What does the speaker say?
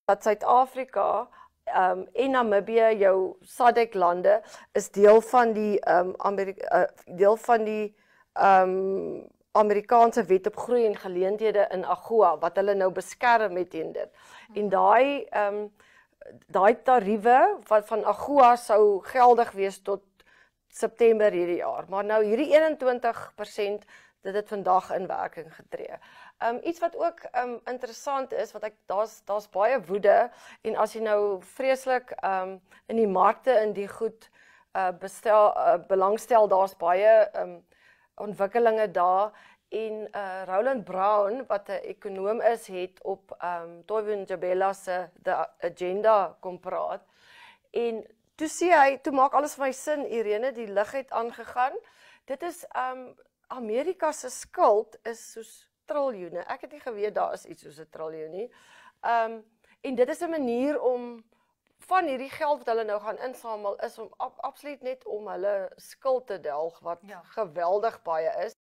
dat Suid-Afrika en Namibië, jou SADC lande, is deel van die Amerikaanse wet op groei en geleenthede in AGOA, wat hulle nou beskerm het teen dit. En daai tariewe van AGOA sou geldig wees tot September hierdie jaar, maar nou hierdie 21% dit het vandag in werking getree. Iets wat ook interessant is, wat daar's baie woede, en as jy nou vreeslik in die markte in die goed belangstel, daar's baie ontwikkelinge daar, en Roland Brown, wat 'n ekonoom is, het op Toivo Njabela se The Agenda kom praat, en toe maak alles vir my sin, Irene, die lig het aangegaan. Dit is Amerika se skuld is soos triljoene. Ek het nie geweet daar is iets soos 'n triljoen nie. En dit is 'n manier om van hierdie geld wat hulle nou gaan insamel, is om absoluut net om hulle skuld te delg, wat geweldig baie is.